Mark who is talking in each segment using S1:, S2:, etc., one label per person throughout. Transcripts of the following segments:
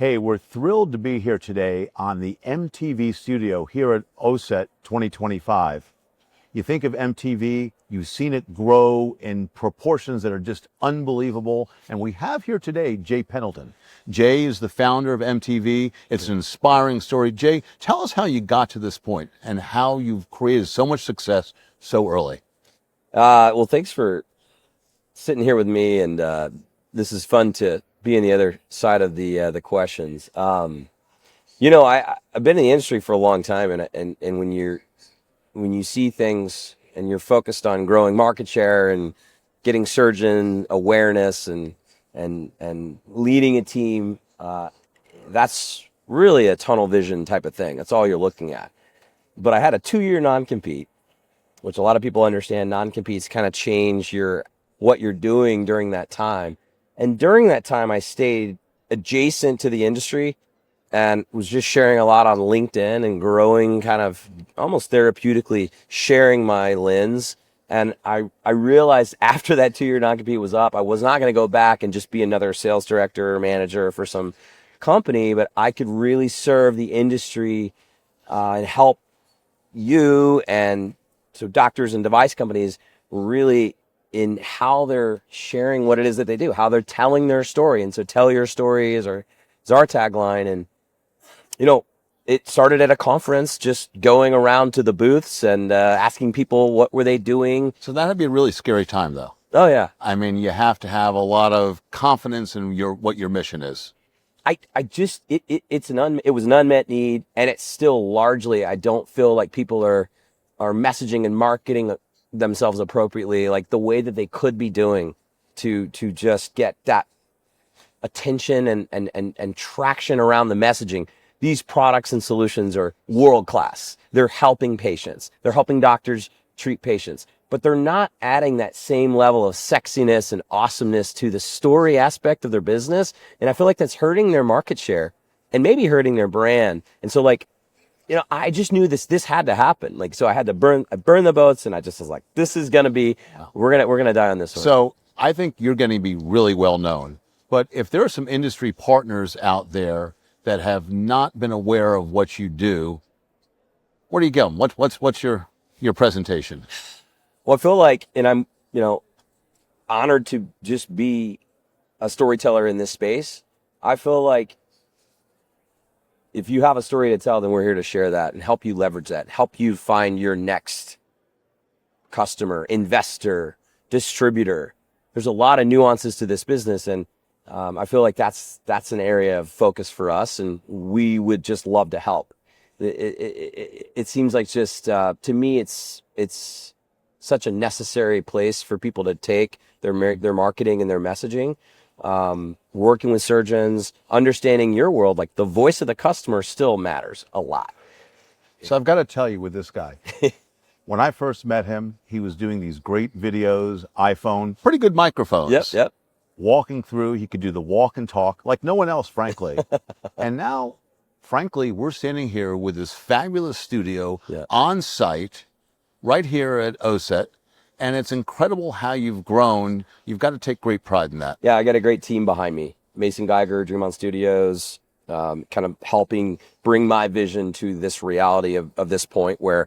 S1: Hey, we're thrilled to be here today on the MTV studio here at OSET 2025. You think of MTV, you've seen it grow in proportions that are just unbelievable. And we have here today Jay Pendleton. Jay is the founder of MTV. It's an inspiring story. Jay, tell us how you got to this point and how you've created so much success so early.
S2: Well, thanks for sitting here with me, and this is fun to be on the other side of the questions. I've been in the industry for a long time, and when you see things and you're focused on growing market share and getting surgeon awareness and leading a team, that's really a tunnel vision type of thing. That's all you're looking at. But I had a 2-year non-compete, which a lot of people understand. Non-competes kind of change what you're doing during that time. And during that time, I stayed adjacent to the industry and was just sharing a lot on LinkedIn and growing kind of almost therapeutically, sharing my lens. And I realized after that 2-year non-compete was up, I was not going to go back and just be another sales director or manager for some company, but I could really serve the industry and help you and so doctors and device companies really in how they're sharing what it is that they do, how they're telling their story. And so tell your story is our tagline. And, it started at a conference, just going around to the booths and asking people what were they doing.
S1: So that'd be a really scary time, though.
S2: Oh, yeah.
S1: I mean, you have to have a lot of confidence in what your mission is.
S2: It was an unmet need, and it's still largely, I don't feel like people are messaging and marketing themselves appropriately, like the way that they could be doing to just get that attention and traction around the messaging. These products and solutions are world class. They're helping patients. They're helping doctors treat patients, but they're not adding that same level of sexiness and awesomeness to the story aspect of their business. And I feel like that's hurting their market share and maybe hurting their brand. And so I just knew this had to happen. So I had to burn the boats, and I just was like, this is going to be, we're going to die on this one.
S1: So I think you're going to be really well known, but if there are some industry partners out there that have not been aware of what you do, where do you go? What's your presentation?
S2: Well, I feel like, and I'm, honored to just be a storyteller in this space. I feel like if you have a story to tell, then we're here to share that and help you leverage that, help you find your next customer, investor, distributor. There's a lot of nuances to this business, and I feel like that's an area of focus for us, and we would just love to help. It seems like just to me, it's such a necessary place for people to take their marketing and their messaging. Working with surgeons, understanding your world, like the voice of the customer still matters a lot.
S1: So I've got to tell you with this guy, when I first met him, he was doing these great videos, iPhone, pretty good microphones.
S2: Yep.
S1: Walking through, he could do the walk and talk like no one else, frankly. And now, frankly, we're standing here with this fabulous studio on site right here at OSET. And it's incredible how you've grown. You've got to take great pride in that.
S2: Yeah, I got a great team behind me. Mason Geiger, Dream On Studios, kind of helping bring my vision to this reality of this point where,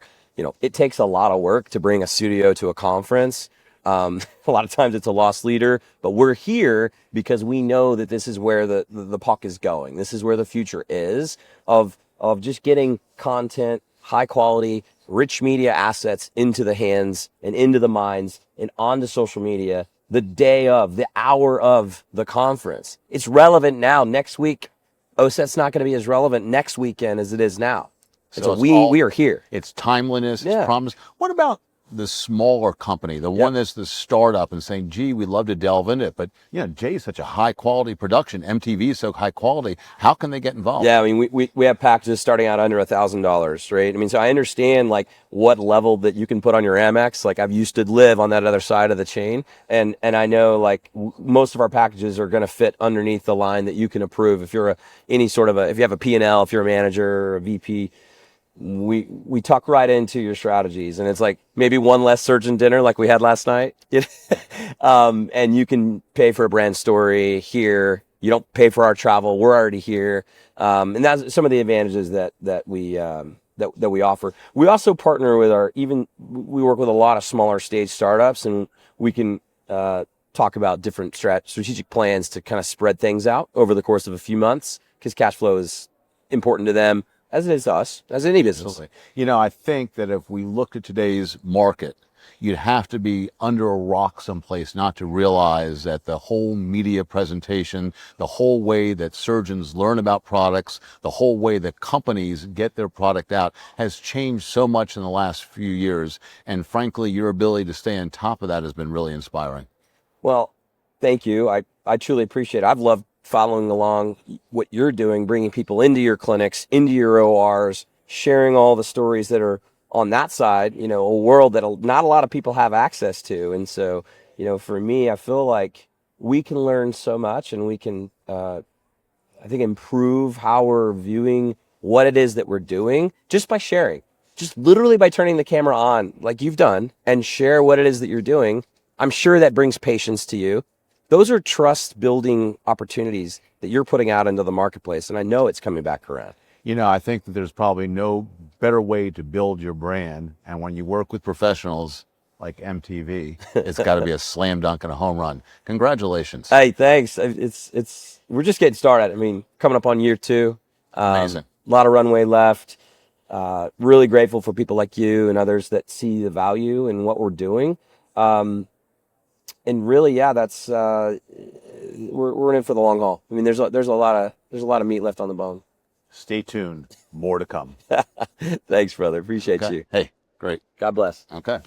S2: it takes a lot of work to bring a studio to a conference. A lot of times it's a lost leader, but we're here because we know that this is where the puck is going. This is where the future is of just getting content, high quality, rich media assets into the hands and into the minds and onto social media the hour of the conference. It's relevant now. Next week, OSET's not going to be as relevant next weekend as it is now. So we are here.
S1: It's timeliness, it's promise. What about the smaller company, the one that's the startup and saying, gee, we'd love to delve into it, but Jay's such a high quality production. MTV is so high quality. How can they get involved?
S2: Yeah, I mean, we have packages starting out under $1,000, right? I mean, so I understand what level that you can put on your Amex. I've used to live on that other side of the chain, and I know most of our packages are going to fit underneath the line that you can approve if you're if you have a P&L, if you're a manager or a VP. We tuck right into your strategies, and it's maybe one less surgeon dinner like we had last night. And you can pay for a brand story here You don't pay for our travel. We're already here. And that's some of the advantages that we offer. We also partner with we work with a lot of smaller stage startups, and we can talk about different strategic plans to kind of spread things out over the course of a few months, because cash flow is important to them as it is to us, as any business.
S1: Absolutely. You know, I think that if we looked at today's market, you'd have to be under a rock someplace not to realize that the whole media presentation, the whole way that surgeons learn about products, the whole way that companies get their product out has changed so much in the last few years. And frankly, your ability to stay on top of that has been really inspiring.
S2: Well, thank you. I truly appreciate it. I've loved following along what you're doing, bringing people into your clinics, into your ORs, sharing all the stories that are on that side, a world that not a lot of people have access to. And so, for me, I feel like we can learn so much, and we can, I think, improve how we're viewing what it is that we're doing just by sharing, just literally by turning the camera on like you've done and share what it is that you're doing. I'm sure that brings patience to you. Those are trust building opportunities that you're putting out into the marketplace. And I know it's coming back around.
S1: You know, I think that there's probably no better way to build your brand. And when you work with professionals like MTV, it's got to be a slam dunk and a home run. Congratulations.
S2: Hey, thanks. We're just getting started. I mean, coming up on year 2.
S1: Amazing.
S2: A lot of runway left. Really grateful for people like you and others that see the value in what we're doing. And really, yeah, that's we're in for the long haul. I mean, there's a lot of meat left on the bone.
S1: Stay tuned. More to come.
S2: Thanks, brother. Appreciate
S1: Okay.
S2: you.
S1: Hey, great.
S2: God bless.
S1: Okay.